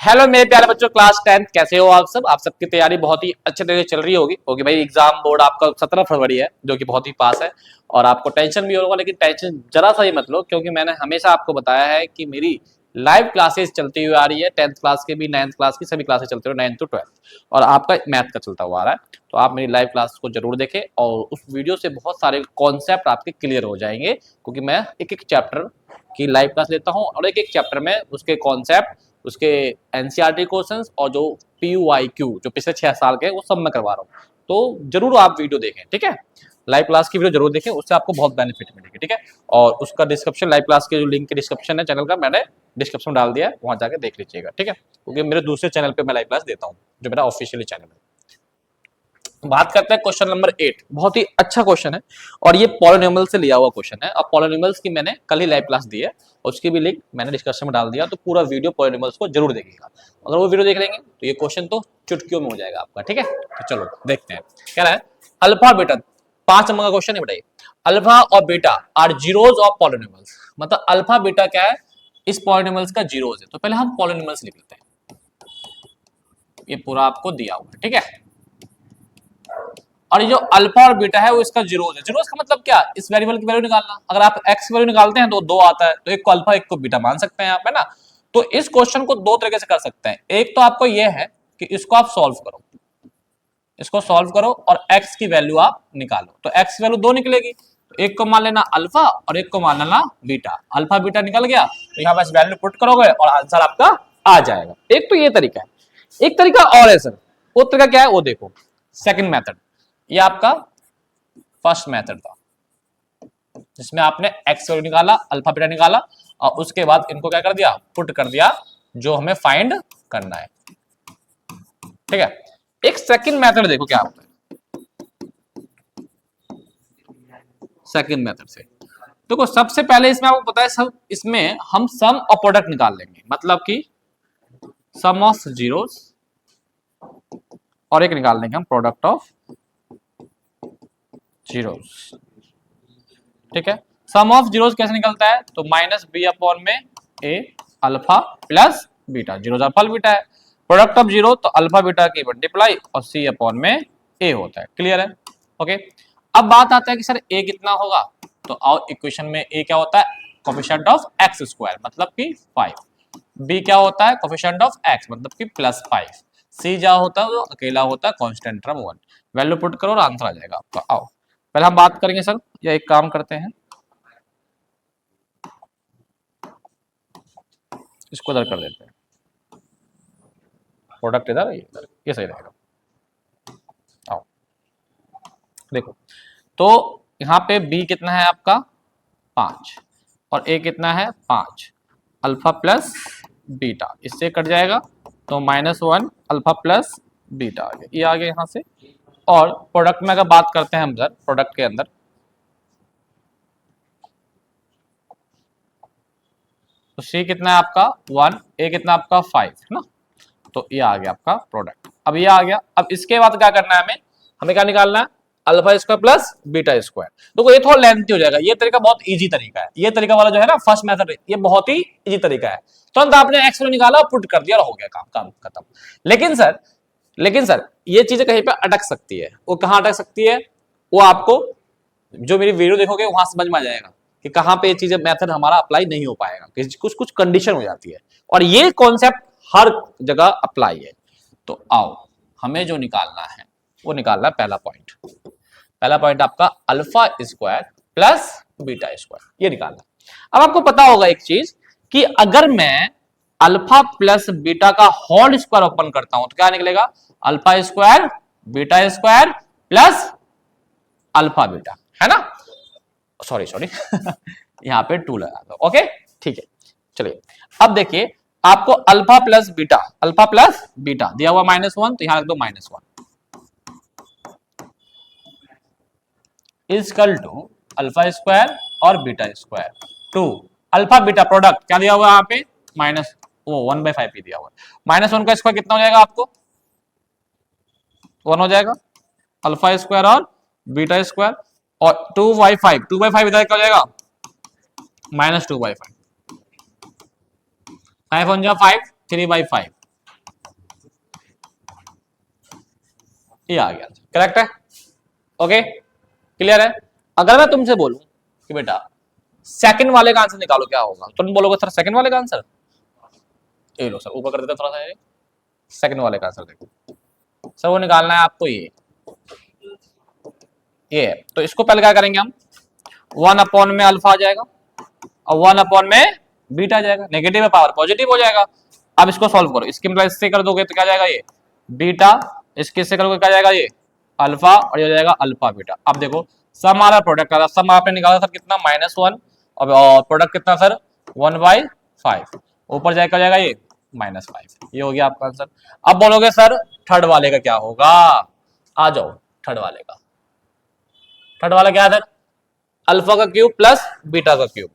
Hello मेरे प्यारे बच्चों, क्लास 10 कैसे हो आप सब। आप सबकी तैयारी बहुत ही अच्छे तरीके से चल रही होगी क्योंकि भाई एग्जाम बोर्ड आपका 17 फरवरी है जो कि बहुत ही पास है और आपको टेंशन भी होगा। लेकिन टेंशन जरा सा ही मत लो क्योंकि मैंने हमेशा आपको बताया है कि मेरी लाइव क्लासेस चलती हुई आ रही है। 10th क्लास के भी, 9th क्लास की सभी क्लासेस चलते हुए 9th to 12th और आपका मैथ का चलता हुआ आ रहा है। तो आप मेरी लाइव क्लास को जरूर देखें और उस वीडियो से बहुत सारे कॉन्सेप्ट आपके क्लियर हो जाएंगे क्योंकि मैं एक एक चैप्टर की लाइव क्लास लेता हूँ और एक एक चैप्टर में उसके कॉन्सेप्ट, उसके एनसीईआरटी क्वेश्चंस और जो पीयूआईक्यू जो पिछले 6 साल के वो सब मैं करवा रहा हूँ। तो जरूर आप वीडियो देखें, ठीक है। लाइव क्लास की वीडियो जरूर देखें, उससे आपको बहुत बेनिफिट मिलेगी, ठीक है। और उसका डिस्क्रिप्शन, लाइव क्लास के जो लिंक के डिस्क्रिप्शन है चैनल का, मैंने डिस्क्रिप्शन में डाल दिया है, वहां जाकर देख लीजिएगा, ठीक है। क्योंकि मेरे दूसरे चैनल पे मैं लाइव क्लास देता हूँ जो मेरा ऑफिशियली चैनल है। बात करते हैं क्वेश्चन नंबर 8। बहुत ही अच्छा क्वेश्चन है और ये पॉलिनोमियल से लिया हुआ क्वेश्चन है। अब पॉलिनोमियल्स की मैंने कल ही लाइव क्लास दी है और उसकी भी लिंक मैंने डिस्क्रिप्शन में डाल दिया, तो पूरा वीडियो पॉलिनोमियल्स को जरूर देखिएगा। अगर वो वीडियो देख लेंगे तो ये क्वेश्चन तो चुटकियों में हो जाएगा आपका, ठीक है। तो चलो देखते हैं क्या रहा है। अल्फा बीटा 5 नंबर का क्वेश्चन है बताइए। अल्फा और beta are zeros of polynomials. मतलब अल्फा बीटा क्या है, इस पॉलिनोमियल्स का जीरोज है। तो पहले हम पॉलिनोमियल्स लिख लेते हैं, ये पूरा आपको दिया हुआ है, ठीक है। और ये जो अल्फा और बीटा है वो इसका जीरोज है। जीरोज का मतलब क्या, इस वेरिएबल की वैल्यू निकालना। अगर आप एक्स वैल्यू निकालते हैं तो 2 आता है, तो एक को अल्फा एक को बीटा मान सकते हैं आप, है ना। तो इस क्वेश्चन को दो तरीके से कर सकते हैं। एक तो आपको ये है कि इसको आप सॉल्व करो, इसको सॉल्व करो और एक्स की वैल्यू आप निकालो। तो एक्स वैल्यू 2 निकलेगी, तो एक को मान लेना अल्फा और एक को मान लेना बीटा। अल्फा बीटा निकल गया तो यहाँ बस वैल्यू पुट करोगे और आंसर आपका आ जाएगा। एक तो ये तरीका है। एक तरीका और है सर, वो तरीका क्या है वो देखो, सेकंड मेथड। ये आपका फर्स्ट मेथड था जिसमें आपने एक्स वैल्यू निकाला, अल्फा बीटा निकाला और उसके बाद इनको क्या कर दिया, पुट कर दिया जो हमें फाइंड करना है, ठीक है। एक सेकंड मेथड देखो क्या होता है। सेकंड मेथड से देखो, सबसे पहले इसमें आपको पता है सब, इसमें हम सम और प्रोडक्ट निकाल लेंगे। मतलब कि सम ऑफ जीरोस और एक निकाल लेंगे हम प्रोडक्ट ऑफ जीरोस, ठीक है। सम ऑफ जीरोस कैसे निकलता है, तो माइनस बी अपॉन में a alpha plus beta. Zeros alpha beta है, प्रोडक्ट ऑफ जीरो तो अल्फा बीटा की मल्टीप्लाई और सी अपॉन में ए होता है। क्लियर है, ओके। अब बात आता है कि सर ए कितना होगा, तो आओ इक्वेशन में ए क्या होता है, कोफिशिएंट ऑफ एक्स स्क्वायर मतलब कि 5। बी क्या होता है, कोफिशिएंट ऑफ एक्स मतलब कि +5। सी क्या होता है, वो अकेला होता है कांस्टेंट टर्म 1। वैल्यू पुट करो और आंसर आ जाएगा आपका। आओ पहले हम बात करेंगे सर, या एक काम करते हैं, इसको इधर कर देते हैं, प्रोडक्ट इधर, ये सही रहेगा। आओ देखो, तो यहाँ पे बी कितना है आपका 5 और ए कितना है 5। अल्फा प्लस बीटा इससे कट जाएगा तो -1 अल्फा प्लस बीटा आ गया, ये आ गया यहाँ से। और प्रोडक्ट में अगर बात करते हैं हम सर, प्रोडक्ट के अंदर तो सी कितना है आपका 1, ए कितना आपका 5, है ना। तो ये आ गया आपका प्रोडक्ट। अब ये आ गया, अब इसके बाद क्या करना है हमें, हमें क्या निकालना है, alpha square plus beta square. तो ये थोड़ा लेंथी हो जाएगा, ये तरीका बहुत इजी तरीका है। ये तरीका वाला जो है ना फर्स्ट मेथड, ये बहुत ही इजी तरीका है। तुरंत आपने एक्स निकाला और पुट कर दिया और हो गया काम खत्म। लेकिन सर ये चीजें कहीं पे अटक सकती है। वो कहाँ अटक सकती है, वो आपको जो मेरी वीडियो देखोगे वहां समझ में आ जाएगा कि कहाँ पे ये चीजें मेथड हमारा अप्लाई नहीं हो पाएगा, कुछ कुछ कंडीशन हो जाती है और ये कॉन्सेप्ट हर जगह अप्लाई है। तो आओ हमें जो निकालना है वो निकालना है पहला पॉइंट। पहला पॉइंट आपका alpha square plus beta square, ये निकालना। अब आपको पता होगा एक चीज कि अगर मैं अल्फा प्लस बीटा का होल स्क्वायर ओपन करता हूं तो क्या निकलेगा, alpha square beta square plus alpha beta, है ना। सॉरी यहां पे 2 लगा दो, ओके ठीक है। चलिए अब देखिए, आपको अल्फा प्लस बीटा दिया हुआ -1, तो यहां रख दो -1 इजकल टू अल्फा स्क्वायर और beta square 2 alpha beta product क्या दिया हुआ है यहाँ पे -1/5 ही दिया हुआ है। -1 का स्क्वायर कितना हो जाएगा आपको 1 हो जाएगा, अल्फा स्क्वायर और बीटा स्क्वायर और 2/5 इधर क्या हो जाएगा -2/5, 5 on 5 3/5 ये आ गया, करेक्ट है। ओके, क्लियर है। अगर मैं तुमसे बोलूं कि बेटा सेकंड वाले का आंसर निकालो, क्या होगा? तुम बोलोगे सर सेकंड वाले का आंसर, ये लो सर ऊपर कर देते थोड़ा सा, सेकंड वाले का आंसर देखो सर, वो निकालना है आपको ये है। तो इसको पहले क्या करेंगे हम, 1 में अल्फा आ जाएगा और 1 में बीटा आ जाएगा, नेगेटिव है पावर पॉजिटिव हो जाएगा। अब इसको सॉल्व करो, इसकी मतलब इससे कर दोगे तो क्या जाएगा ये बीटा, इसके से करोगे क्या जाएगा ये अल्फा, और ये जाएगा अल्फा बीटा। अब देखो सम हमारा प्रोडक्ट आ रहा, सम आपने निकाला सर कितना -1 और प्रोडक्ट कितना सर 1/5, ऊपर जाएगा जाएगा ये -5, ये हो गया आपका आंसर। अब बोलोगे सर थर्ड वाले का क्या होगा, आ जाओ थर्ड वाले का। थर्ड वाला क्या है सर, अल्फा का क्यूब प्लस बीटा का क्यूब,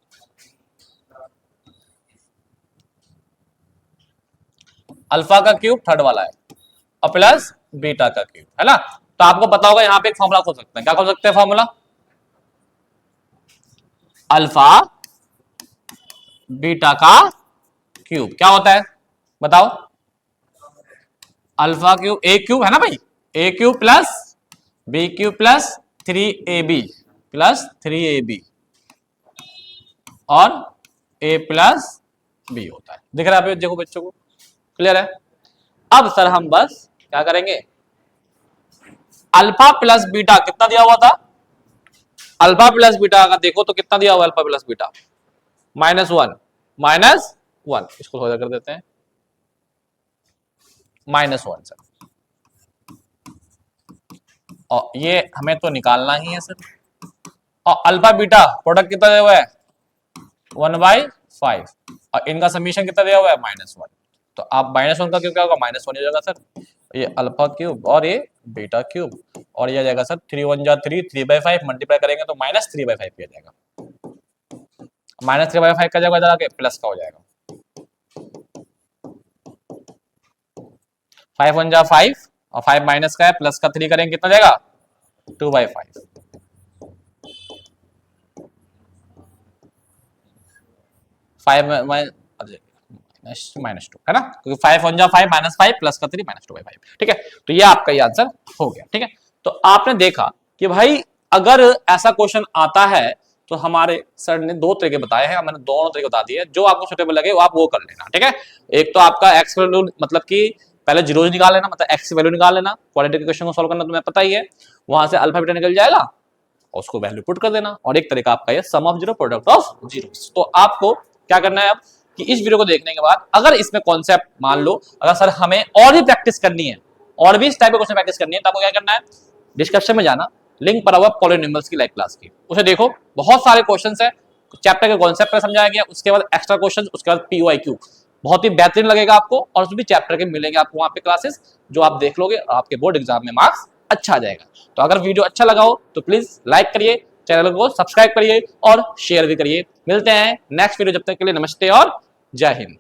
अल्फा का क्यूब थर्ड वाला है और प्लस बीटा का क्यूब, है ना। तो आपको पता होगा यहाँ पे एक फॉर्मूला खोल सकते हैं, क्या खोल सकते हैं फॉर्मूला, अल्फा बीटा का क्यूब क्या होता है बताओ, अल्फा क्यूब ए क्यूब है ना भाई, a cube plus b cube plus 3ab plus 3ab और a प्लस बी होता है, दिख रहा है देखो बच्चों को, क्लियर है। अब सर हम बस क्या करेंगे, अल्फा प्लस बीटा कितना दिया हुआ था, अल्फा प्लस बीटा का देखो तो कितना दिया हुआ अल्फा प्लस बीटा -1 इसको थोड़ा कर देते हैं -1 सर, और ये हमें तो निकालना ही है सर, और अल्फा बीटा प्रोडक्ट कितना दिया हुआ है 1/5 और इनका समीशन कितना दिया हुआ है -1, तो आप -1 का क्यूब क्या होगा -1 हो जाएगा सर, ये अल्फा क्यूब और ये बीटा क्यूब, और ये जाएगा सर 3 1 जा 3 3/5 मल्टीप्लाई करेंगे तो -3/5 आ जाएगा, -3/5 का जाएगा इधर आके प्लस का हो जाएगा, 5 1 जा 5 और 5 माइनस का है प्लस का 3 करेंगे कितना जाएगा 2/5, 5 -2 है ना, क्योंकि 5 1 जा 5 -5 प्लस का 3 -2/5, ठीक है। तो ये आपका ये आंसर हो गया, ठीक है। तो आपने देखा कि भाई अगर ऐसा क्वेश्चन आता है तो हमारे सर ने दो तरीके बताए हैं, मैंने दोनों तरीके बता दिए, जो आपको सुटेबल लगे वो आप वो कर लेना, ठीक है। एक तो आपका एक्स वैल्यू मतलब कि पहले जीरो निकाल लेना, मतलब एक्स वैल्यू निकाल लेना, क्वाड्रेटिक इक्वेशन को सॉल्व करना तुम्हें पता ही है, वहां से अल्फा बीटा निकल जाएगा और उसको वैल्यू पुट कर देना, और एक तरीका आपका ये sum of zero product of zero. तो आपको क्या करना है अब कि इस वीडियो को देखने के बाद अगर इसमें कॉन्सेप्ट मान लो अगर सर हमें और भी प्रैक्टिस करनी है, और भी इस टाइप के क्वेश्चन प्रैक्टिस करनी है, तो आपको क्या करना है डिस्क्रिप्शन में जाना, लिंक पर हुआ पॉलिनोमियल्स की लाइव क्लास की, उसे देखो, बहुत सारे क्वेश्चंस है, चैप्टर के कॉन्सेप्ट पर समझाया गया, उसके बाद एक्स्ट्रा क्वेश्चंस, उसके बाद PYQ, बहुत ही बेहतरीन लगेगा आपको, और उसमें भी चैप्टर के मिलेंगे आपको वहां पे क्लासेस, जो आप देख लोगे और आपके बोर्ड एग्जाम में मार्क्स अच्छा आ जाएगा। तो अगर वीडियो अच्छा लगा हो तो प्लीज लाइक करिए, चैनल को सब्सक्राइब करिए और शेयर भी करिए। मिलते हैं नेक्स्ट वीडियो, जब तक के लिए नमस्ते और जय हिंद।